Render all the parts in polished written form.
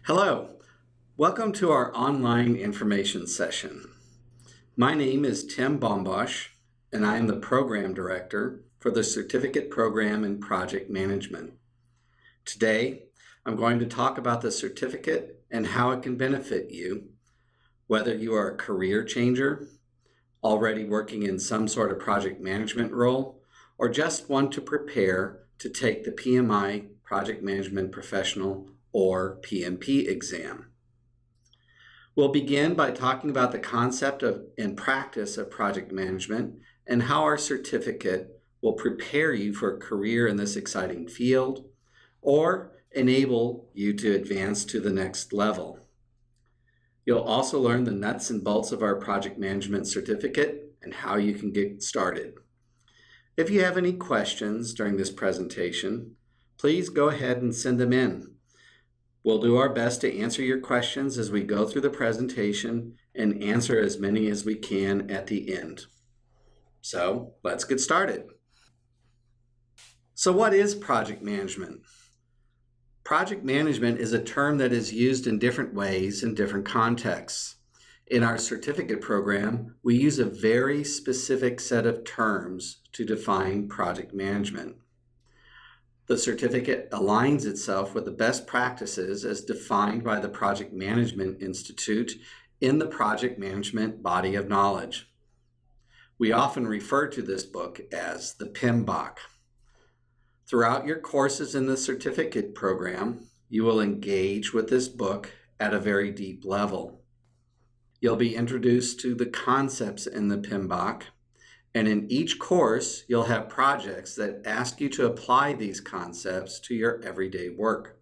Hello, welcome to our online information session. My name is Tim Bombosch, and I am the Program Director for the Certificate Program in Project Management. Today, I'm going to talk about the certificate and how it can benefit you, whether you are a career changer, already working in some sort of project management role, or just want to prepare to take the PMI Project Management Professional or PMP exam. We'll begin by talking about the concept of and practice of project management and how our certificate will prepare you for a career in this exciting field or enable you to advance to the next level. You'll also learn the nuts and bolts of our project management certificate and how you can get started. If you have any questions during this presentation, please go ahead and send them in. We'll do our best to answer your questions as we go through the presentation and answer as many as we can at the end. So let's get started. So what is project management? Project management is a term that is used in different ways in different contexts. In our certificate program, we use a very specific set of terms to define project management. The certificate aligns itself with the best practices as defined by the Project Management Institute in the project management body of knowledge. We often refer to this book as the PMBOK. Throughout your courses in the certificate program, you will engage with this book at a very deep level. You'll be introduced to the concepts in the PMBOK, and in each course, you'll have projects that ask you to apply these concepts to your everyday work.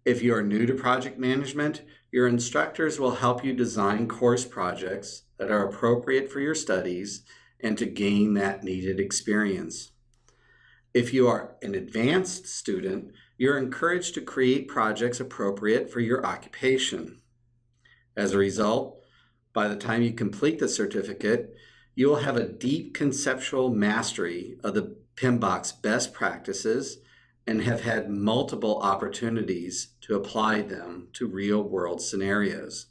If you are new to project management, your instructors will help you design course projects that are appropriate for your studies and to gain that needed experience. If you are an advanced student, you're encouraged to create projects appropriate for your occupation. As a result, by the time you complete the certificate, you will have a deep conceptual mastery of the PMBOK's best practices and have had multiple opportunities to apply them to real-world scenarios.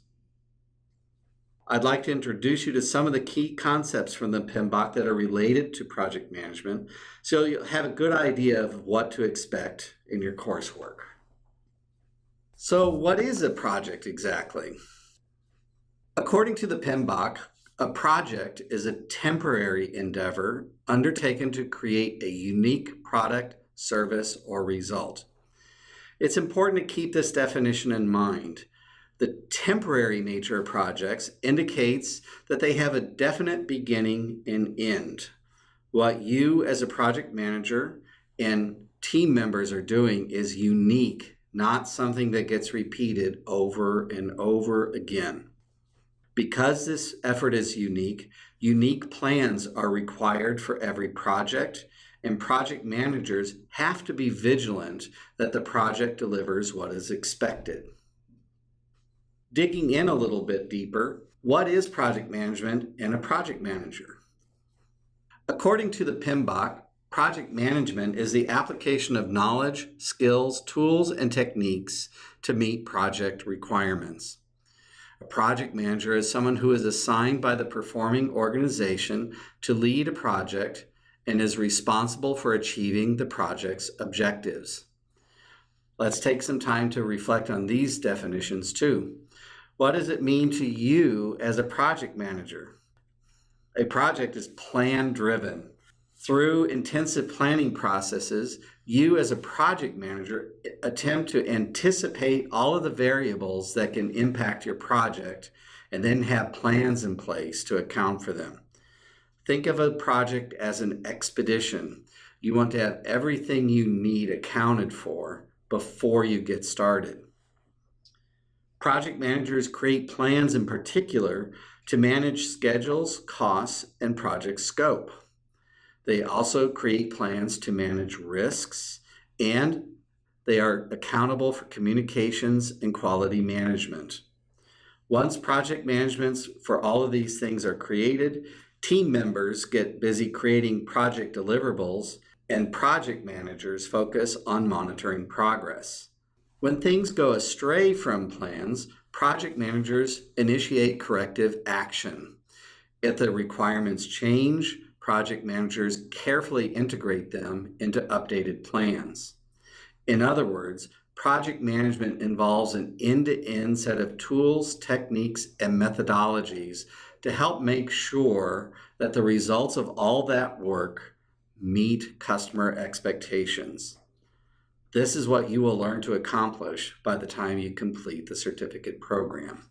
I'd like to introduce you to some of the key concepts from the PMBOK that are related to project management, so you'll have a good idea of what to expect in your coursework. So what is a project exactly? According to the PMBOK, a project is a temporary endeavor undertaken to create a unique product, service, or result. It's important to keep this definition in mind. The temporary nature of projects indicates that they have a definite beginning and end. What you as a project manager and team members are doing is unique, not something that gets repeated over and over again. Because this effort is unique plans are required for every project, and project managers have to be vigilant that the project delivers what is expected. Digging in a little bit deeper, what is project management and a project manager? According to the PMBOK, project management is the application of knowledge, skills, tools, and techniques to meet project requirements. A project manager is someone who is assigned by the performing organization to lead a project and is responsible for achieving the project's objectives. Let's take some time to reflect on these definitions too. What does it mean to you as a project manager? A project is plan-driven. Through intensive planning processes, you as a project manager attempt to anticipate all of the variables that can impact your project and then have plans in place to account for them. Think of a project as an expedition. You want to have everything you need accounted for before you get started. Project managers create plans in particular to manage schedules, costs, and project scope. They also create plans to manage risks, and they are accountable for communications and quality management. Once project managements for all of these things are created, team members get busy creating project deliverables, and project managers focus on monitoring progress. When things go astray from plans, project managers initiate corrective action. If the requirements change, project managers carefully integrate them into updated plans. In other words, project management involves an end-to-end set of tools, techniques, and methodologies to help make sure that the results of all that work meet customer expectations. This is what you will learn to accomplish by the time you complete the certificate program.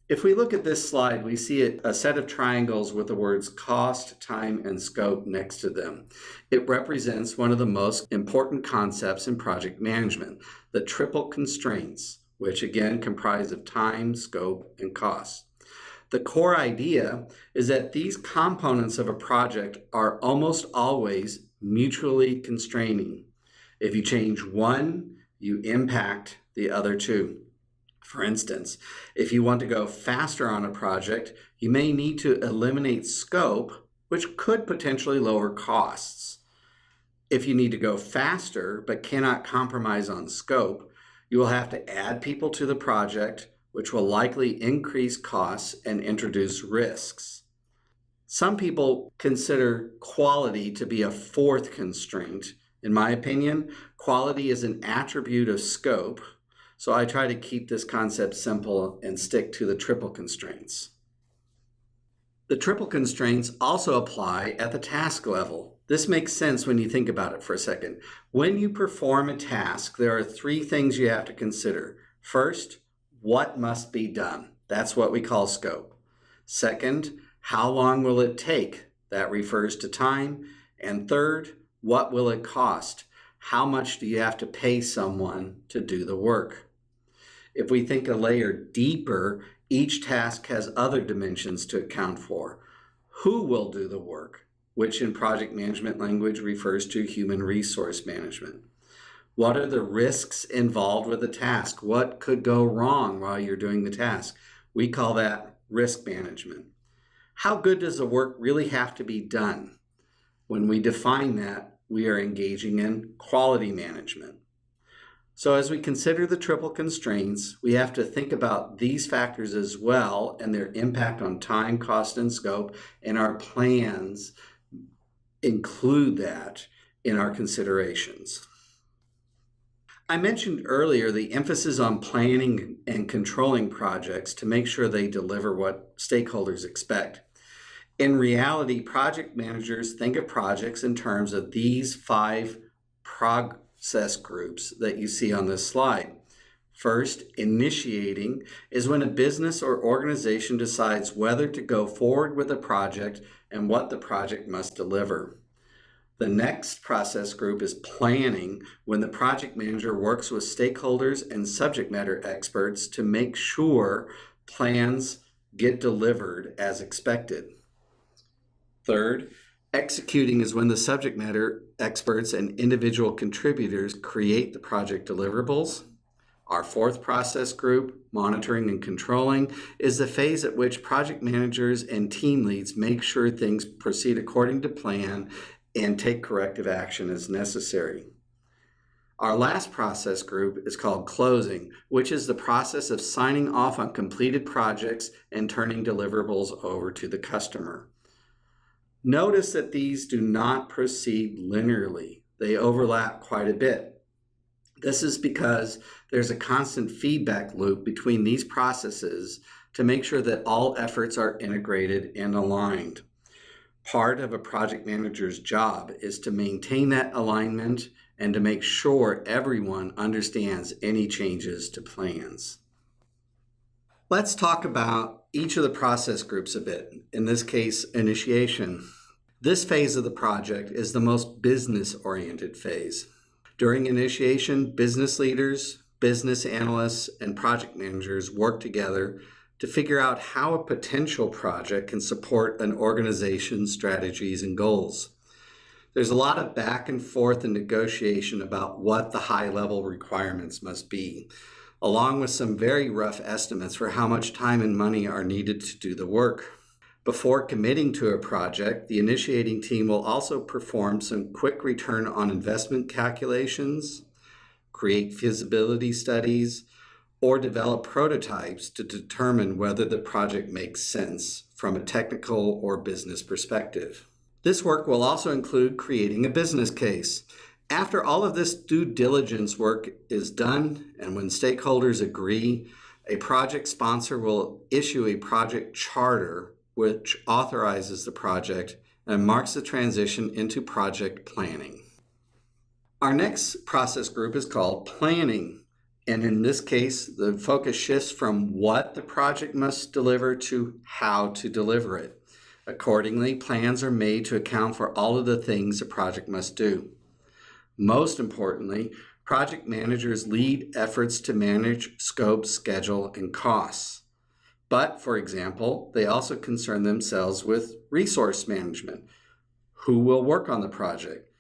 If we look at this slide, we see a set of triangles with the words cost, time, and scope next to them. It represents one of the most important concepts in project management, the triple constraints, which again comprise of time, scope, and cost. The core idea is that these components of a project are almost always mutually constraining. If you change one, you impact the other two. For instance, if you want to go faster on a project, you may need to eliminate scope, which could potentially lower costs. If you need to go faster but cannot compromise on scope, you will have to add people to the project, which will likely increase costs and introduce risks. Some people consider quality to be a fourth constraint. In my opinion, quality is an attribute of scope, so I try to keep this concept simple and stick to the triple constraints. The triple constraints also apply at the task level. This makes sense when you think about it for a second. When you perform a task, there are three things you have to consider. First, what must be done? That's what we call scope. Second, how long will it take? That refers to time. And third, what will it cost? How much do you have to pay someone to do the work? If we think a layer deeper, each task has other dimensions to account for. Who will do the work, which in project management language refers to human resource management? What are the risks involved with the task? What could go wrong while you're doing the task? We call that risk management. How good does the work really have to be done? When we define that, we are engaging in quality management. So as we consider the triple constraints, we have to think about these factors as well and their impact on time, cost, and scope, and our plans include that in our considerations. I mentioned earlier the emphasis on planning and controlling projects to make sure they deliver what stakeholders expect. In reality, project managers think of projects in terms of these 5 process groups that you see on this slide. First, initiating is when a business or organization decides whether to go forward with a project and what the project must deliver. The next process group is planning, when the project manager works with stakeholders and subject matter experts to make sure plans get delivered as expected. Third, executing is when the subject matter experts and individual contributors create the project deliverables. Our fourth process group, monitoring and controlling, is the phase at which project managers and team leads make sure things proceed according to plan and take corrective action as necessary. Our last process group is called closing, which is the process of signing off on completed projects and turning deliverables over to the customer. Notice that these do not proceed linearly. They overlap quite a bit. This is because there's a constant feedback loop between these processes to make sure that all efforts are integrated and aligned. Part of a project manager's job is to maintain that alignment and to make sure everyone understands any changes to plans. Let's talk about each of the process groups a bit, in this case, initiation. This phase of the project is the most business-oriented phase. During initiation, business leaders, business analysts, and project managers work together to figure out how a potential project can support an organization's strategies and goals. There's a lot of back and forth and negotiation about what the high-level requirements must be, along with some very rough estimates for how much time and money are needed to do the work. Before committing to a project, the initiating team will also perform some quick return on investment calculations, create feasibility studies, or develop prototypes to determine whether the project makes sense from a technical or business perspective. This work will also include creating a business case. After all of this due diligence work is done, and when stakeholders agree, a project sponsor will issue a project charter which authorizes the project and marks the transition into project planning. Our next process group is called planning. And in this case, the focus shifts from what the project must deliver to how to deliver it. Accordingly, plans are made to account for all of the things a project must do. Most importantly, project managers lead efforts to manage scope, schedule, and costs. But, for example, they also concern themselves with resource management. Who will work on the project?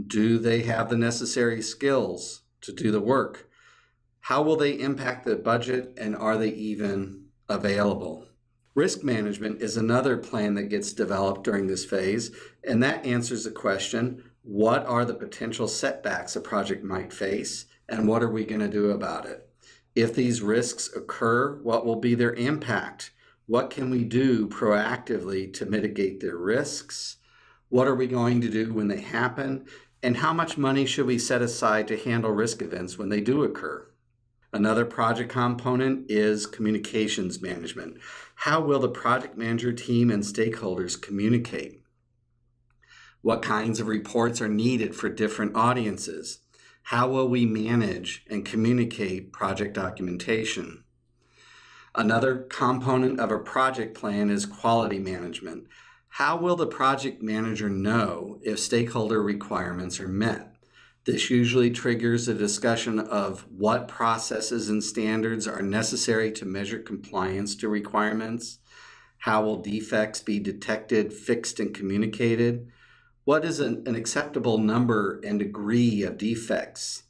Do they have the necessary skills to do the work? How will they impact the budget, and are they even available? Risk management is another plan that gets developed during this phase, and that answers the question, what are the potential setbacks a project might face, and what are we going to do about it? If these risks occur, what will be their impact? What can we do proactively to mitigate their risks? What are we going to do when they happen? And how much money should we set aside to handle risk events when they do occur? Another project component is communications management. How will the project manager team and stakeholders communicate? What kinds of reports are needed for different audiences? How will we manage and communicate project documentation? Another component of a project plan is quality management. How will the project manager know if stakeholder requirements are met? This usually triggers a discussion of what processes and standards are necessary to measure compliance to requirements. How will defects be detected, fixed, and communicated? What is an acceptable number and degree of defects?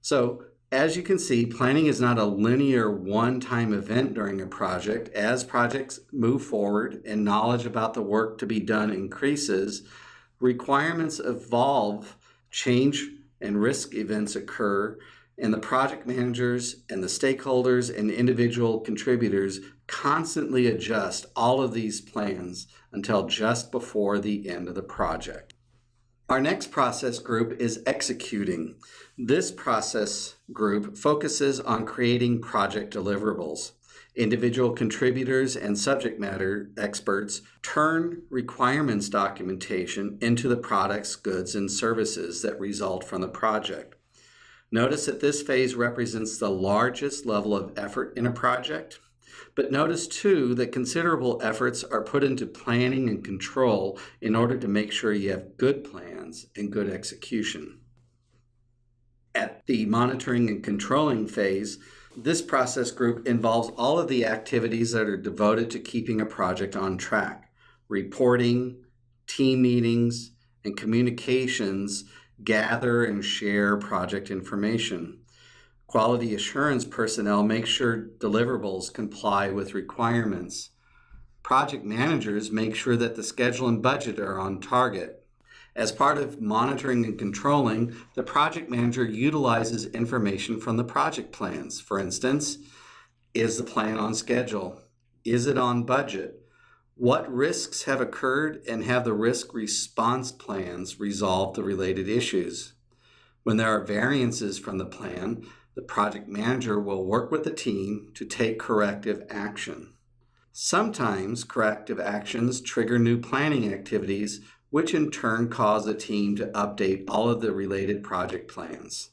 So, as you can see, planning is not a linear one-time event during a project. As projects move forward and knowledge about the work to be done increases, requirements evolve, change and risk events occur, and the project managers and the stakeholders and individual contributors constantly adjust all of these plans until just before the end of the project. Our next process group is executing. This process group focuses on creating project deliverables. Individual contributors and subject matter experts turn requirements documentation into the products, goods, and services that result from the project. Notice that this phase represents the largest level of effort in a project, but notice too that considerable efforts are put into planning and control in order to make sure you have good plans and good execution. At the monitoring and controlling phase, this process group involves all of the activities that are devoted to keeping a project on track. Reporting, team meetings, and communications gather and share project information. Quality assurance personnel make sure deliverables comply with requirements. Project managers make sure that the schedule and budget are on target. As part of monitoring and controlling, the project manager utilizes information from the project plans. For instance, is the plan on schedule? Is it on budget? What risks have occurred, and have the risk response plans resolved the related issues? When there are variances from the plan, the project manager will work with the team to take corrective action. Sometimes corrective actions trigger new planning activities, which in turn cause the team to update all of the related project plans.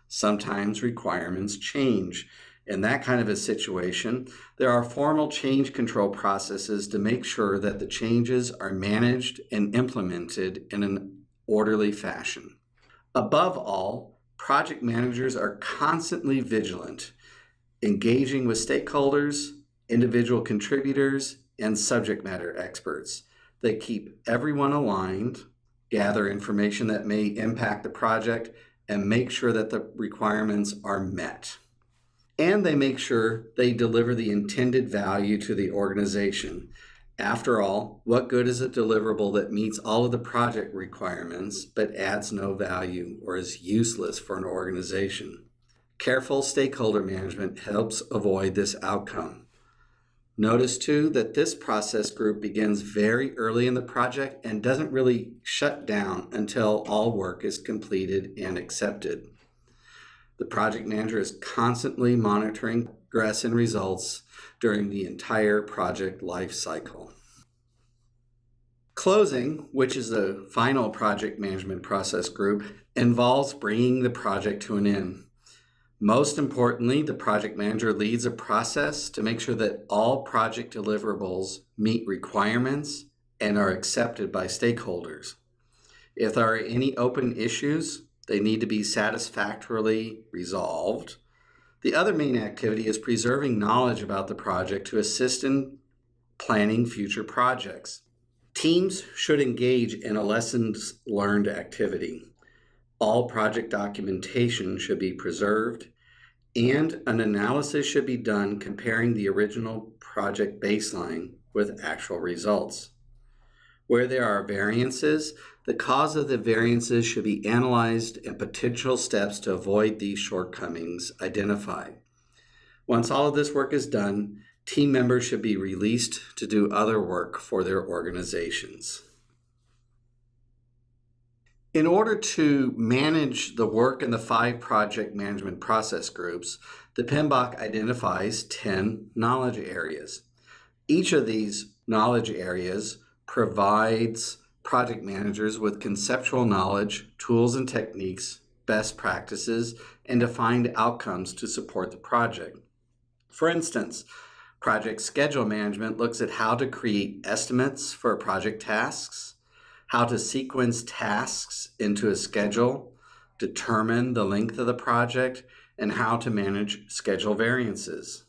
Sometimes requirements change. In that kind of a situation, there are formal change control processes to make sure that the changes are managed and implemented in an orderly fashion. Above all, project managers are constantly vigilant, engaging with stakeholders, individual contributors, and subject matter experts. They keep everyone aligned, gather information that may impact the project, and make sure that the requirements are met. And they make sure they deliver the intended value to the organization. After all, what good is a deliverable that meets all of the project requirements but adds no value or is useless for an organization? Careful stakeholder management helps avoid this outcome. Notice too that this process group begins very early in the project and doesn't really shut down until all work is completed and accepted. The project manager is constantly monitoring progress and results during the entire project life cycle. Closing, which is the final project management process group, involves bringing the project to an end. Most importantly, the project manager leads a process to make sure that all project deliverables meet requirements and are accepted by stakeholders. If there are any open issues, they need to be satisfactorily resolved. The other main activity is preserving knowledge about the project to assist in planning future projects. Teams should engage in a lessons learned activity. All project documentation should be preserved, and an analysis should be done comparing the original project baseline with actual results. Where there are variances, the cause of the variances should be analyzed and potential steps to avoid these shortcomings identified. Once all of this work is done, team members should be released to do other work for their organizations. In order to manage the work in the 5 project management process groups, the PMBOK identifies 10 knowledge areas. Each of these knowledge areas provides project managers with conceptual knowledge, tools and techniques, best practices, and defined outcomes to support the project. For instance, project schedule management looks at how to create estimates for project tasks, how to sequence tasks into a schedule, determine the length of the project, and how to manage schedule variances.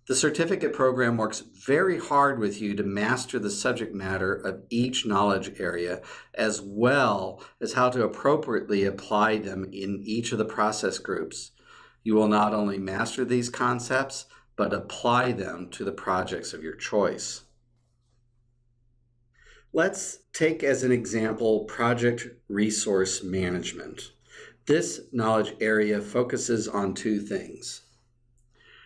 The certificate program works very hard with you to master the subject matter of each knowledge area, as well as how to appropriately apply them in each of the process groups. You will not only master these concepts, but apply them to the projects of your choice. Let's take as an example project resource management. This knowledge area focuses on 2 things.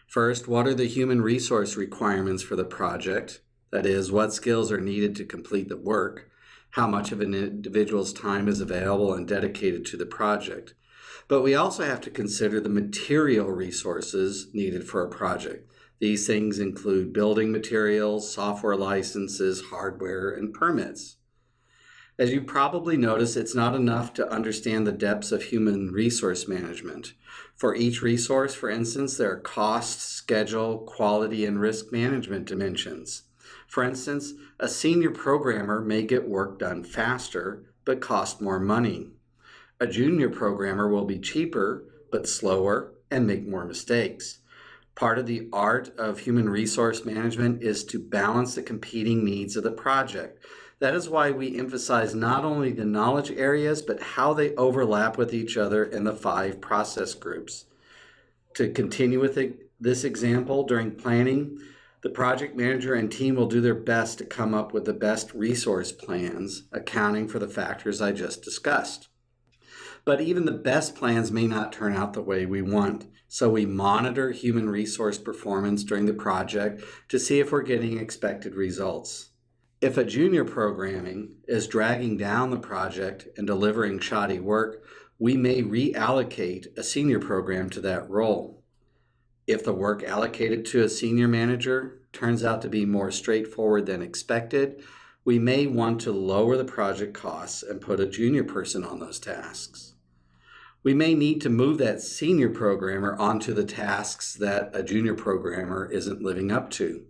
First, what are the human resource requirements for the project? That is, what skills are needed to complete the work? How much of an individual's time is available and dedicated to the project? But we also have to consider the material resources needed for a project. These things include building materials, software licenses, hardware, and permits. As you probably notice, it's not enough to understand the depths of human resource management. For each resource, for instance, there are cost, schedule, quality, and risk management dimensions. For instance, a senior programmer may get work done faster, but cost more money. A junior programmer will be cheaper, but slower, and make more mistakes. Part of the art of human resource management is to balance the competing needs of the project. That is why we emphasize not only the knowledge areas, but how they overlap with each other in the 5 process groups. To continue with this example, during planning, the project manager and team will do their best to come up with the best resource plans, accounting for the factors I just discussed. But even the best plans may not turn out the way we want, so we monitor human resource performance during the project to see if we're getting expected results. If a junior programming is dragging down the project and delivering shoddy work, we may reallocate a senior program to that role. If the work allocated to a senior manager turns out to be more straightforward than expected, we may want to lower the project costs and put a junior person on those tasks. We may need to move that senior programmer onto the tasks that a junior programmer isn't living up to.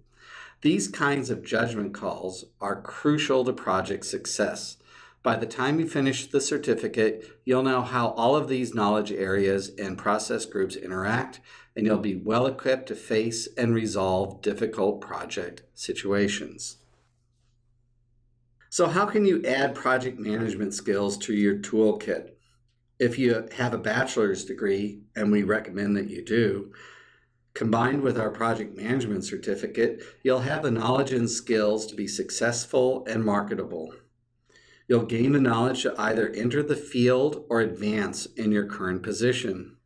These kinds of judgment calls are crucial to project success. By the time you finish the certificate, you'll know how all of these knowledge areas and process groups interact, and you'll be well equipped to face and resolve difficult project situations. So how can you add project management skills to your toolkit? If you have a bachelor's degree, and we recommend that you do, Combined with our project management certificate, you'll have the knowledge and skills to be successful and marketable. You'll gain the knowledge to either enter the field or advance in your current position.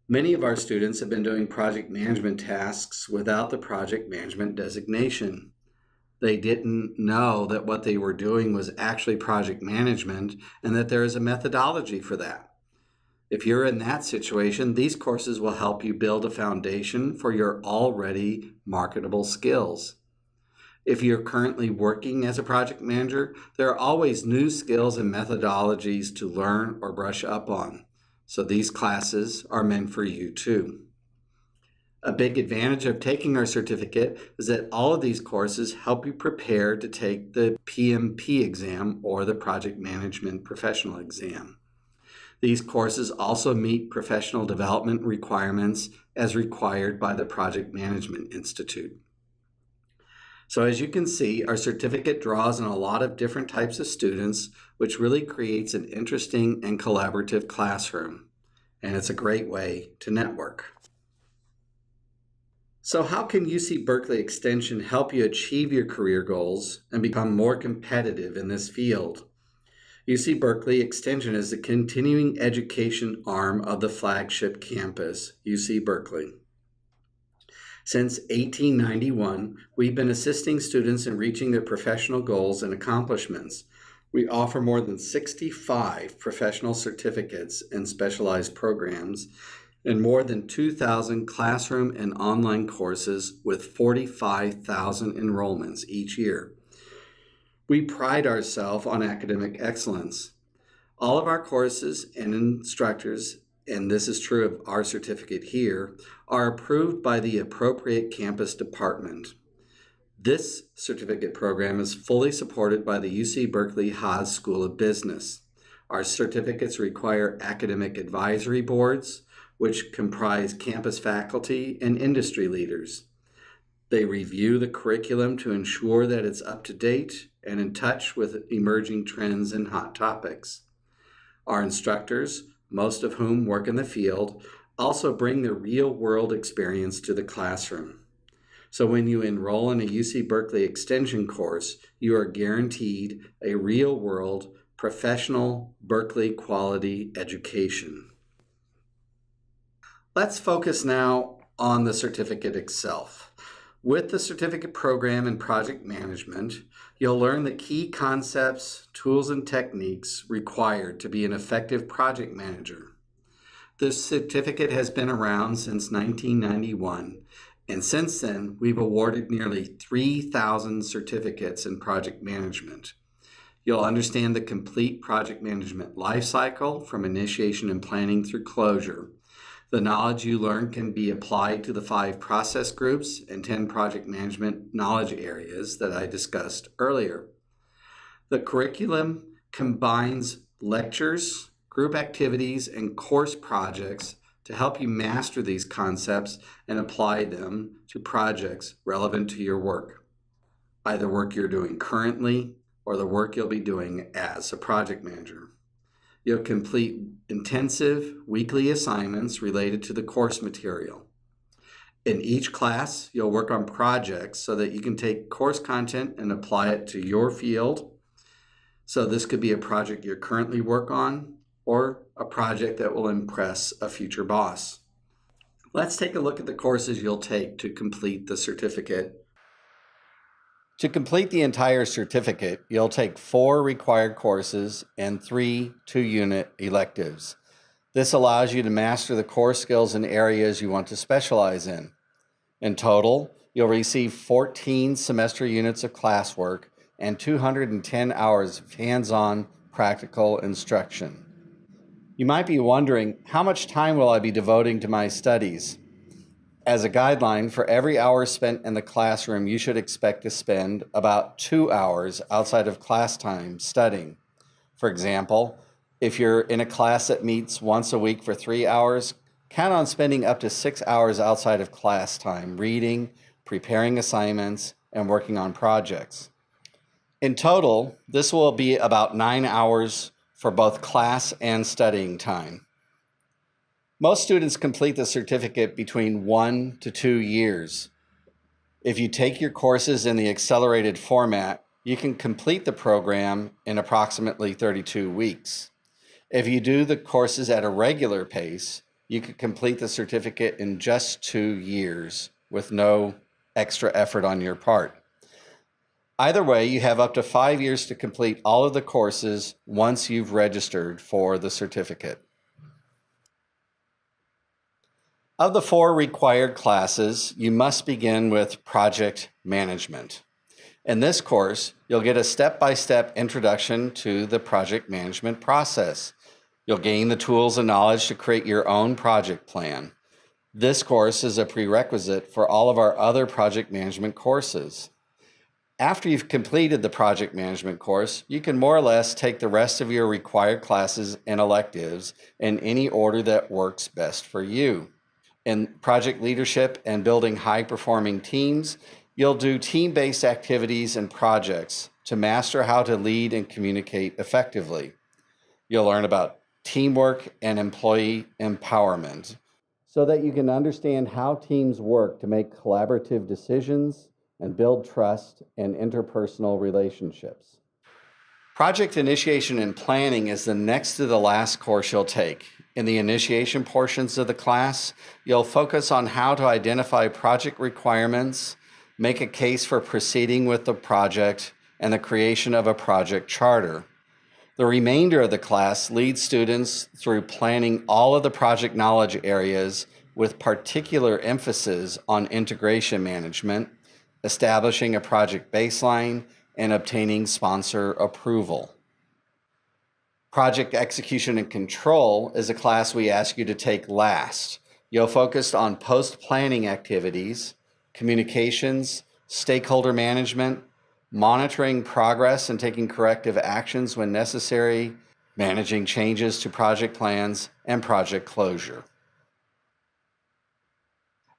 Many of our students have been doing project management tasks without the project management designation. They didn't know that what they were doing was actually project management and that there is a methodology for that. If you're in that situation, these courses will help you build a foundation for your already marketable skills. If you're currently working as a project manager, there are always new skills and methodologies to learn or brush up on. So these classes are meant for you too. A big advantage of taking our certificate is that all of these courses help you prepare to take the PMP exam or the Project Management Professional exam. These courses also meet professional development requirements as required by the Project Management Institute. So as you can see, our certificate draws on a lot of different types of students, which really creates an interesting and collaborative classroom. And it's a great way to network. So how can UC Berkeley Extension help you achieve your career goals and become more competitive in this field? UC Berkeley Extension is the continuing education arm of the flagship campus, UC Berkeley. Since 1891, we've been assisting students in reaching their professional goals and accomplishments. We offer more than 65 professional certificates and specialized programs and more than 2,000 classroom and online courses with 45,000 enrollments each year. We pride ourselves on academic excellence. All of our courses and instructors, and this is true of our certificate here, are approved by the appropriate campus department. This certificate program is fully supported by the UC Berkeley Haas School of Business. Our certificates require academic advisory boards, which comprise campus faculty and industry leaders. They review the curriculum to ensure that it's up to date and in touch with emerging trends and hot topics. Our instructors, most of whom work in the field, also bring the real-world experience to the classroom. So when you enroll in a UC Berkeley Extension course, you are guaranteed a real-world, professional, Berkeley quality education. Let's focus now on the certificate itself. With the certificate program in project management, you'll learn the key concepts, tools, and techniques required to be an effective project manager. This certificate has been around since 1991, and since then, we've awarded nearly 3,000 certificates in project management. You'll understand the complete project management lifecycle from initiation and planning through closure. The knowledge you learn can be applied to the 5 process groups and 10 project management knowledge areas that I discussed earlier. The curriculum combines lectures, group activities, and course projects to help you master these concepts and apply them to projects relevant to your work, either work you're doing currently or the work you'll be doing as a project manager. You'll complete intensive weekly assignments related to the course material. In each class, you'll work on projects so that you can take course content and apply it to your field. So this could be a project you currently work on or a project that will impress a future boss. Let's take a look at the courses you'll take to complete the certificate. To complete the entire certificate, you'll take 4 required courses and 3 2-unit electives. This allows you to master the core skills in areas you want to specialize in. In total, you'll receive 14 semester units of classwork and 210 hours of hands-on practical instruction. You might be wondering, how much time will I be devoting to my studies? As a guideline, for every hour spent in the classroom, you should expect to spend about 2 hours outside of class time studying. For example, if you're in a class that meets once a week for 3 hours, count on spending up to 6 hours outside of class time reading, preparing assignments, and working on projects. In total, this will be about 9 hours for both class and studying time. Most students complete the certificate between 1 to 2 years. If you take your courses in the accelerated format, you can complete the program in approximately 32 weeks. If you do the courses at a regular pace, you could complete the certificate in just 2 years with no extra effort on your part. Either way, you have up to 5 years to complete all of the courses once you've registered for the certificate. Of the 4 required classes, you must begin with project management. In this course, you'll get a step-by-step introduction to the project management process. You'll gain the tools and knowledge to create your own project plan. This course is a prerequisite for all of our other project management courses. After you've completed the project management course, you can more or less take the rest of your required classes and electives in any order that works best for you. In project leadership and building high-performing teams, you'll do team-based activities and projects to master how to lead and communicate effectively. You'll learn about teamwork and employee empowerment so that you can understand how teams work to make collaborative decisions and build trust and interpersonal relationships. Project initiation and planning is the next to the last course you'll take. In the initiation portions of the class, you'll focus on how to identify project requirements, make a case for proceeding with the project, and the creation of a project charter. The remainder of the class leads students through planning all of the project knowledge areas with particular emphasis on integration management, establishing a project baseline, and obtaining sponsor approval. Project execution and control is a class we ask you to take last. You'll focus on post-planning activities, communications, stakeholder management, monitoring progress and taking corrective actions when necessary, managing changes to project plans, and project closure.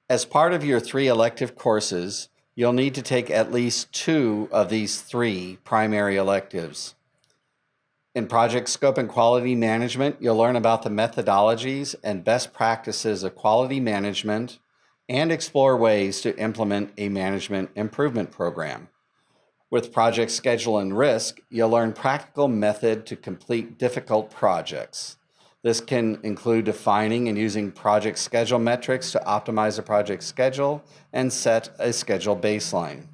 As part of your 3 elective courses, you'll need to take at least 2 of these 3 primary electives. In project scope and quality management, you'll learn about the methodologies and best practices of quality management and explore ways to implement a management improvement program. With project schedule and risk, you'll learn practical method to complete difficult projects. This can include defining and using project schedule metrics to optimize a project schedule and set a schedule baseline.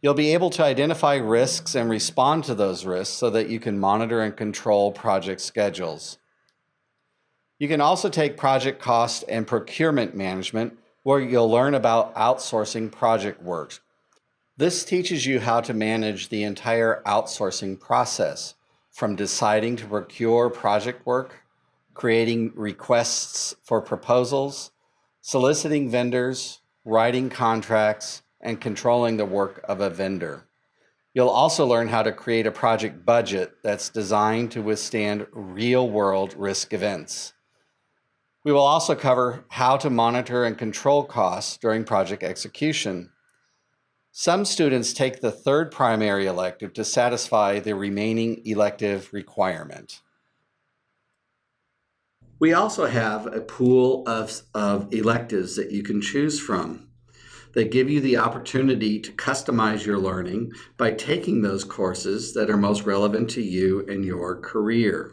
You'll be able to identify risks and respond to those risks so that you can monitor and control project schedules. You can also take project cost and procurement management, where you'll learn about outsourcing project work. This teaches you how to manage the entire outsourcing process, from deciding to procure project work, creating requests for proposals, soliciting vendors, writing contracts, and controlling the work of a vendor. You'll also learn how to create a project budget that's designed to withstand real-world risk events. We will also cover how to monitor and control costs during project execution. Some students take the 3rd primary elective to satisfy the remaining elective requirement. We also have a pool of electives that you can choose from. They give you the opportunity to customize your learning by taking those courses that are most relevant to you and your career.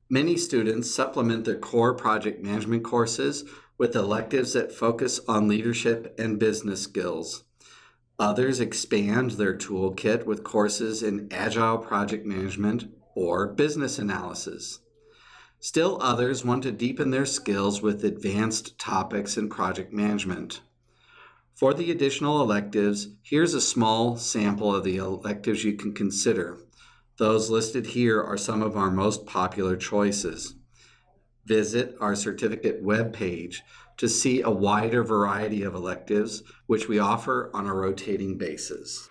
Many students supplement their core project management courses with electives that focus on leadership and business skills. Others expand their toolkit with courses in agile project management or business analysis. Still others want to deepen their skills with advanced topics in project management. For the additional electives, here's a small sample of the electives you can consider. Those listed here are some of our most popular choices. Visit our certificate webpage to see a wider variety of electives, which we offer on a rotating basis.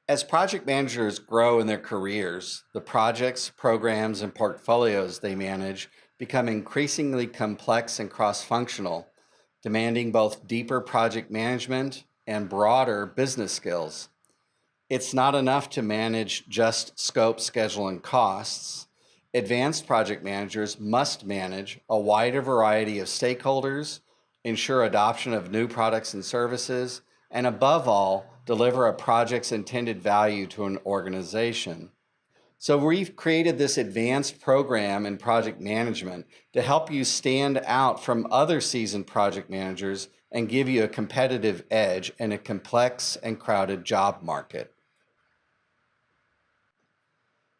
As project managers grow in their careers, the projects, programs, and portfolios they manage become increasingly complex and cross-functional, demanding both deeper project management and broader business skills. It's not enough to manage just scope, schedule, and costs. Advanced project managers must manage a wider variety of stakeholders, ensure adoption of new products and services, and above all, deliver a project's intended value to an organization. So we've created this advanced program in project management to help you stand out from other seasoned project managers and give you a competitive edge in a complex and crowded job market.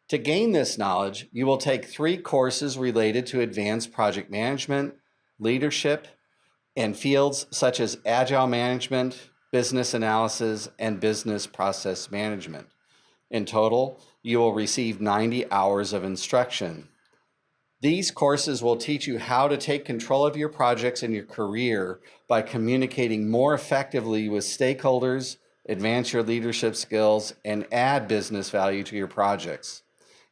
To gain this knowledge, you will take 3 courses related to advanced project management, leadership, and fields such as agile management, business analysis, and business process management. In total, you will receive 90 hours of instruction. These courses will teach you how to take control of your projects and your career by communicating more effectively with stakeholders, advance your leadership skills, and add business value to your projects.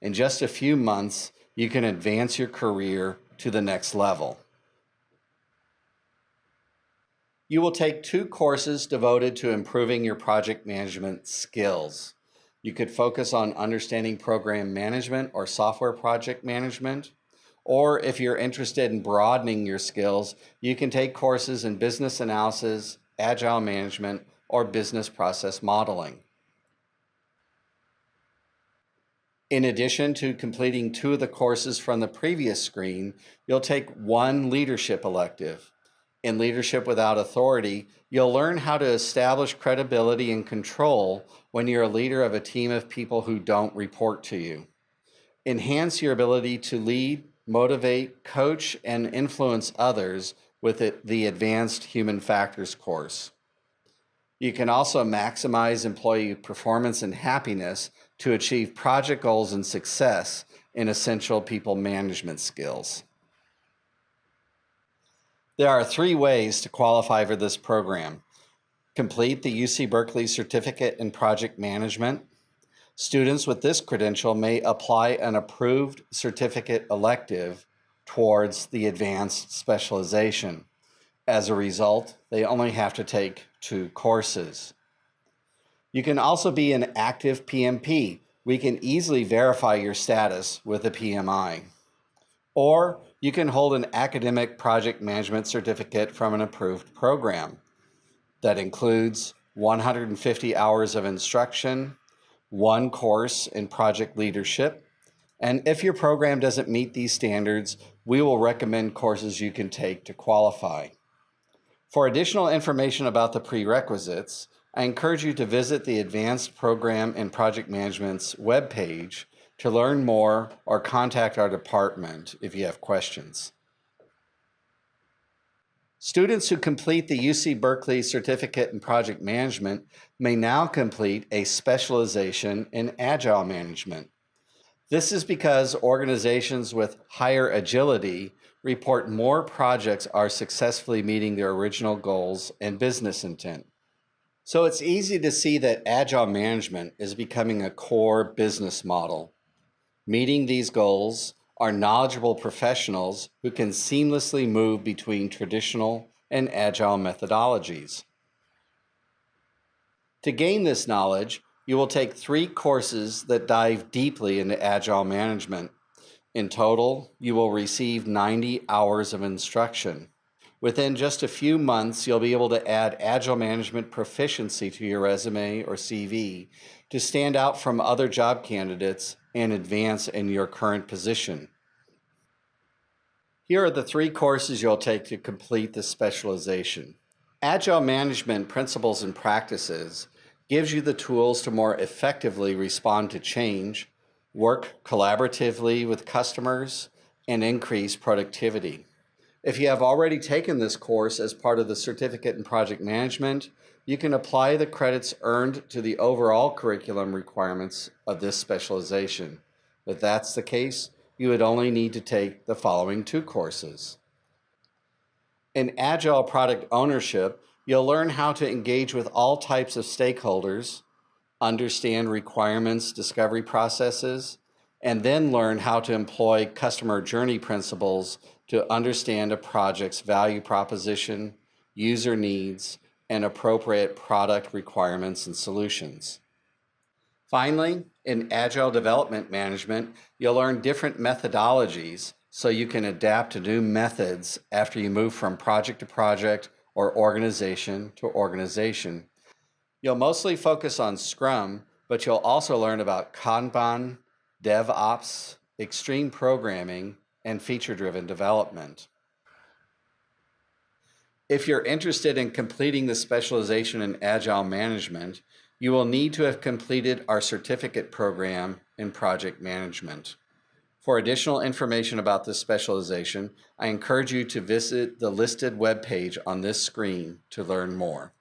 In just a few months, you can advance your career to the next level. You will take 2 courses devoted to improving your project management skills. You could focus on understanding program management or software project management, or if you're interested in broadening your skills, you can take courses in business analysis, agile management, or business process modeling. In addition to completing 2 of the courses from the previous screen, you'll take 1 leadership elective. In Leadership Without Authority, you'll learn how to establish credibility and control when you're a leader of a team of people who don't report to you. Enhance your ability to lead, motivate, coach, and influence others with the Advanced Human Factors course. You can also maximize employee performance and happiness to achieve project goals and success in essential people management skills. There are 3 ways to qualify for this program. Complete the UC Berkeley Certificate in Project Management. Students with this credential may apply an approved certificate elective towards the advanced specialization. As a result, they only have to take 2 courses. You can also be an active PMP. We can easily verify your status with a PMI. Or you can hold an academic project management certificate from an approved program. That includes 150 hours of instruction, 1 course in project leadership, and if your program doesn't meet these standards, we will recommend courses you can take to qualify. For additional information about the prerequisites, I encourage you to visit the Advanced Program in Project Management's webpage to learn more or contact our department if you have questions. Students who complete the UC Berkeley Certificate in Project Management may now complete a specialization in Agile Management. This is because organizations with higher agility report more projects are successfully meeting their original goals and business intent. So it's easy to see that Agile Management is becoming a core business model. Meeting these goals are knowledgeable professionals who can seamlessly move between traditional and agile methodologies. To gain this knowledge, you will take 3 courses that dive deeply into agile management. In total, you will receive 90 hours of instruction. Within just a few months, you'll be able to add agile management proficiency to your resume or CV to stand out from other job candidates and advance in your current position. Here are the 3 courses you'll take to complete this specialization. Agile Management Principles and Practices gives you the tools to more effectively respond to change, work collaboratively with customers, and increase productivity. If you have already taken this course as part of the Certificate in Project Management, you can apply the credits earned to the overall curriculum requirements of this specialization. If that's the case, you would only need to take the following 2 courses. In Agile Product Ownership, you'll learn how to engage with all types of stakeholders, understand requirements discovery processes, and then learn how to employ customer journey principles to understand a project's value proposition, user needs, and appropriate product requirements and solutions. Finally, in Agile Development Management, you'll learn different methodologies so you can adapt to new methods after you move from project to project or organization to organization. You'll mostly focus on Scrum, but you'll also learn about Kanban, DevOps, extreme programming, and feature-driven development. If you're interested in completing the specialization in Agile Management, you will need to have completed our certificate program in Project Management. For additional information about this specialization, I encourage you to visit the listed webpage on this screen to learn more.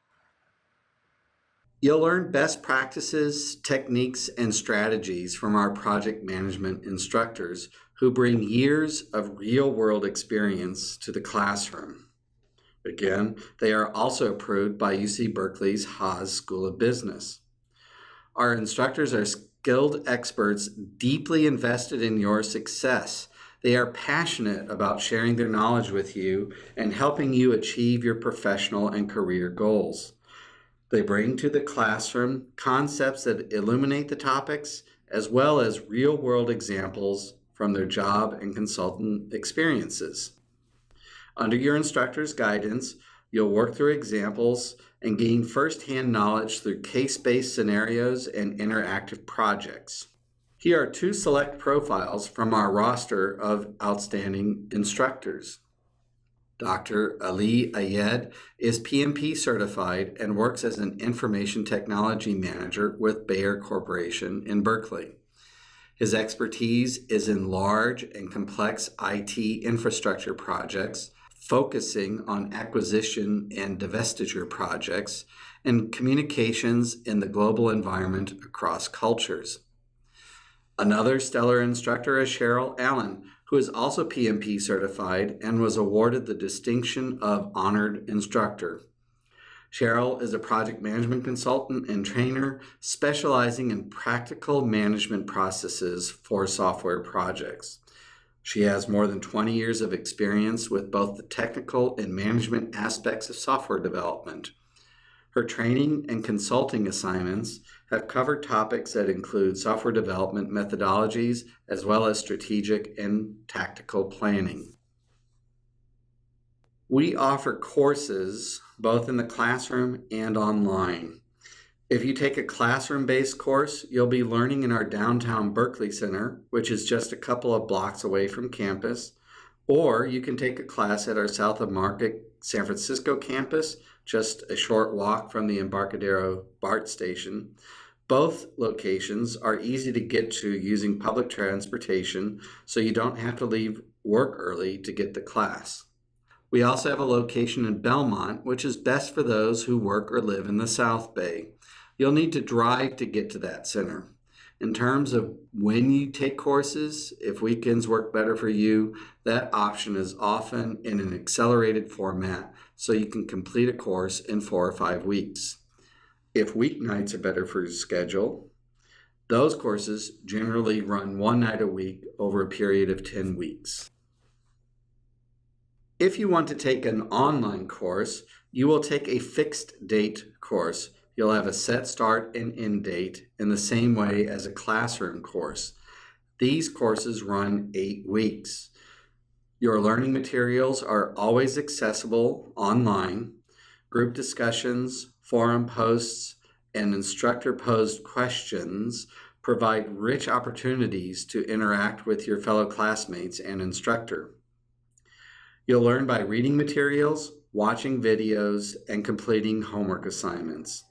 You'll learn best practices, techniques, and strategies from our project management instructors who bring years of real-world experience to the classroom. Again, they are also approved by UC Berkeley's Haas School of Business. Our instructors are skilled experts deeply invested in your success. They are passionate about sharing their knowledge with you and helping you achieve your professional and career goals. They bring to the classroom concepts that illuminate the topics, as well as real-world examples from their job and consultant experiences. Under your instructor's guidance, you'll work through examples and gain first-hand knowledge through case-based scenarios and interactive projects. Here are two select profiles from our roster of outstanding instructors. Dr. Ali Ayed is PMP certified and works as an information technology manager with Bayer Corporation in Berkeley. His expertise is in large and complex IT infrastructure projects, focusing on acquisition and divestiture projects, and communications in the global environment across cultures. Another stellar instructor is Cheryl Allen, who is also PMP certified and was awarded the distinction of Honored Instructor. Cheryl is a project management consultant and trainer specializing in practical management processes for software projects. She has more than 20 years of experience with both the technical and management aspects of software development. Her training and consulting assignments have covered topics that include software development methodologies as well as strategic and tactical planning. We offer courses both in the classroom and online. If you take a classroom-based course, you'll be learning in our downtown Berkeley Center, which is just a couple of blocks away from campus, or you can take a class at our South of Market San Francisco campus, just a short walk from the Embarcadero BART station. Both locations are easy to get to using public transportation, so you don't have to leave work early to get to class. We also have a location in Belmont, which is best for those who work or live in the South Bay. You'll need to drive to get to that center. In terms of when you take courses, if weekends work better for you, that option is often in an accelerated format, so you can complete a course in 4 or 5 weeks. If weeknights are better for your schedule, those courses generally run 1 night a week over a period of 10 weeks. If you want to take an online course, you will take a fixed date course. You'll have a set start and end date in the same way as a classroom course. These courses run 8 weeks. Your learning materials are always accessible online. Group discussions, forum posts, and instructor-posed questions provide rich opportunities to interact with your fellow classmates and instructor. You'll learn by reading materials, watching videos, and completing homework assignments.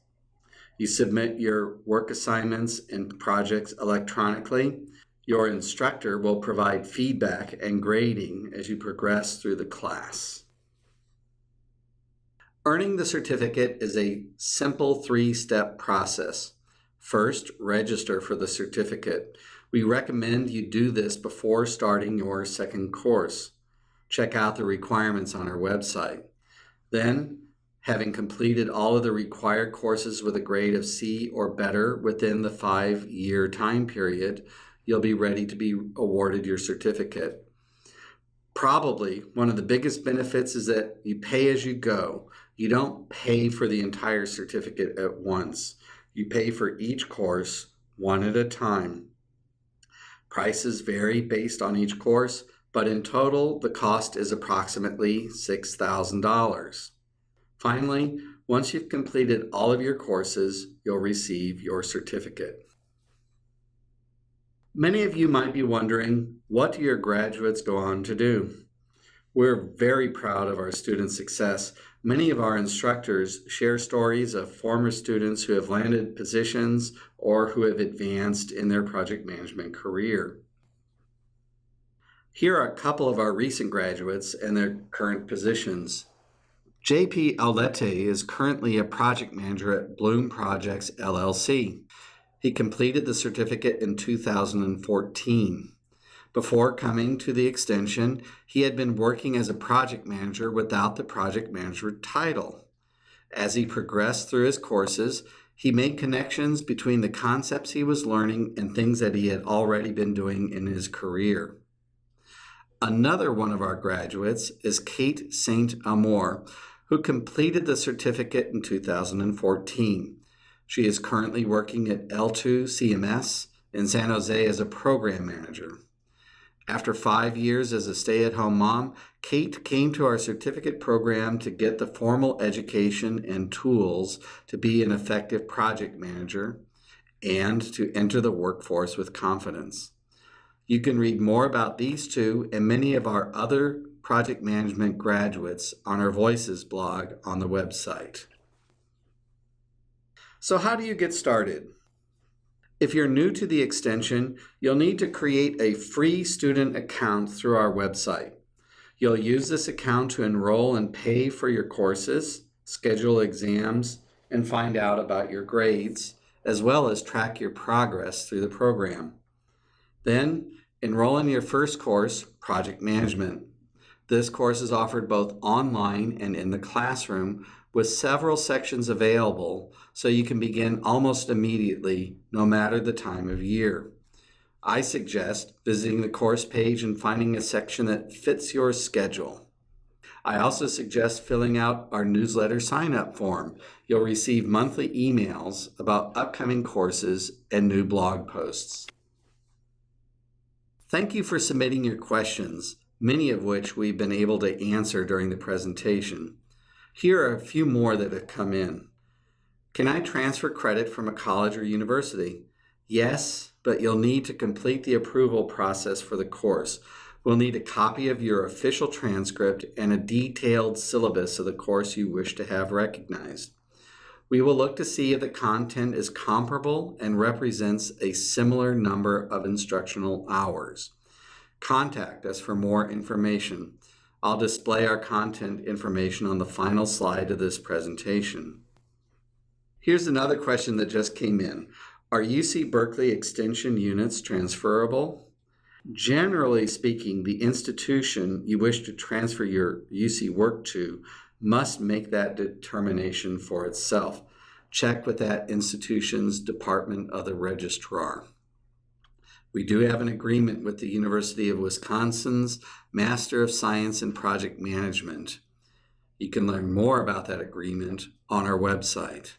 You submit your work assignments and projects electronically. Your instructor will provide feedback and grading as you progress through the class. Earning the certificate is a simple 3-step process. First, register for the certificate. We recommend you do this before starting your second course. Check out the requirements on our website. Then, having completed all of the required courses with a grade of C or better within the 5-year time period, you'll be ready to be awarded your certificate. Probably one of the biggest benefits is that you pay as you go. You don't pay for the entire certificate at once. You pay for each course one at a time. Prices vary based on each course, but in total, the cost is approximately $6,000. Finally, once you've completed all of your courses, you'll receive your certificate. Many of you might be wondering, what do your graduates go on to do? We're very proud of our students' success. Many of our instructors share stories of former students who have landed positions or who have advanced in their project management career. Here are a couple of our recent graduates and their current positions. JP Aulete is currently a project manager at Bloom Projects LLC. He completed the certificate in 2014. Before coming to the extension, he had been working as a project manager without the project manager title. As he progressed through his courses, he made connections between the concepts he was learning and things that he had already been doing in his career. Another one of our graduates is Kate St. Amour, who completed the certificate in 2014. She is currently working at L2 CMS in San Jose as a program manager. After 5 years as a stay-at-home mom, Kate came to our certificate program to get the formal education and tools to be an effective project manager and to enter the workforce with confidence. You can read more about these two and many of our other project management graduates on our Voices blog on the website. So how do you get started? If you're new to the extension, you'll need to create a free student account through our website. You'll use this account to enroll and pay for your courses, schedule exams, and find out about your grades, as well as track your progress through the program. Then, enroll in your first course, Project Management. This course is offered both online and in the classroom, with several sections available, so you can begin almost immediately, no matter the time of year. I suggest visiting the course page and finding a section that fits your schedule. I also suggest filling out our newsletter sign-up form. You'll receive monthly emails about upcoming courses and new blog posts. Thank you for submitting your questions, many of which we've been able to answer during the presentation. Here are a few more that have come in. Can I transfer credit from a college or university? Yes, but you'll need to complete the approval process for the course. We'll need a copy of your official transcript and a detailed syllabus of the course you wish to have recognized. We will look to see if the content is comparable and represents a similar number of instructional hours. Contact us for more information. I'll display our content information on the final slide of this presentation. Here's another question that just came in. Are UC Berkeley Extension units transferable? Generally speaking, the institution you wish to transfer your UC work to must make that determination for itself. Check with that institution's Department of the Registrar. We do have an agreement with the University of Wisconsin's Master of Science in Project Management. You can learn more about that agreement on our website.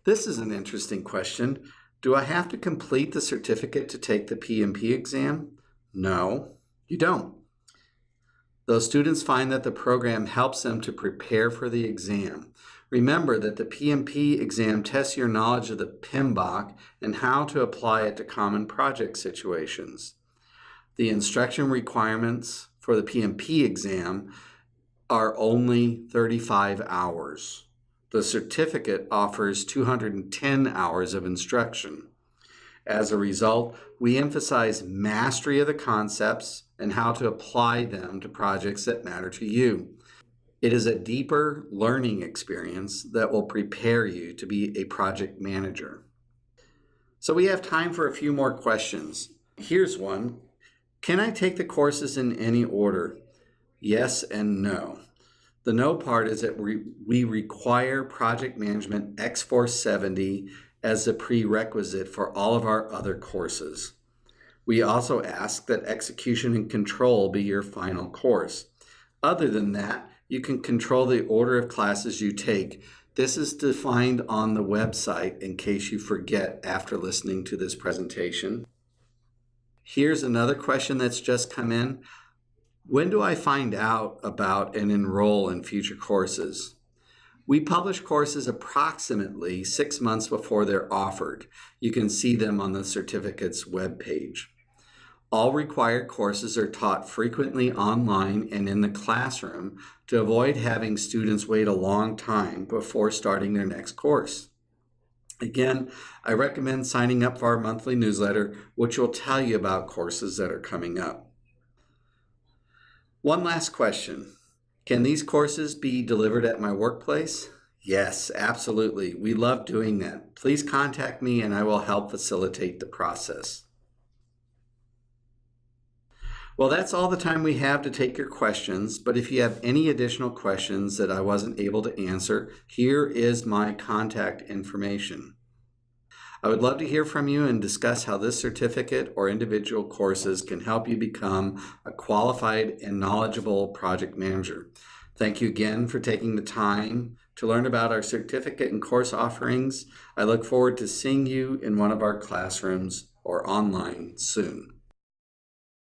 This is an interesting question. Do I have to complete the certificate to take the PMP exam? No, you don't. Those students find that the program helps them to prepare for the exam. Remember that the PMP exam tests your knowledge of the PMBOK and how to apply it to common project situations. The instruction requirements for the PMP exam are only 35 hours. The certificate offers 210 hours of instruction. As a result, we emphasize mastery of the concepts and how to apply them to projects that matter to you. It is a deeper learning experience that will prepare you to be a project manager. So we have time for a few more questions. Here's one. Can I take the courses in any order? Yes and no. The no part is that we require Project Management X470 as a prerequisite for all of our other courses. We also ask that Execution and Control be your final course. Other than that, you can control the order of classes you take This is defined on the website in case you forget after listening to this presentation. Here's another question that's just come in. When do I find out about and enroll in future courses? We publish courses approximately 6 months before they're offered. You can see them on the certificate's webpage. All required courses are taught frequently online and in the classroom to avoid having students wait a long time before starting their next course. Again, I recommend signing up for our monthly newsletter, which will tell you about courses that are coming up. One last question. Can these courses be delivered at my workplace? Yes, absolutely. We love doing that. Please contact me and I will help facilitate the process. Well, that's all the time we have to take your questions, but if you have any additional questions that I wasn't able to answer, here is my contact information. I would love to hear from you and discuss how this certificate or individual courses can help you become a qualified and knowledgeable project manager. Thank you again for taking the time to learn about our certificate and course offerings. I look forward to seeing you in one of our classrooms or online soon.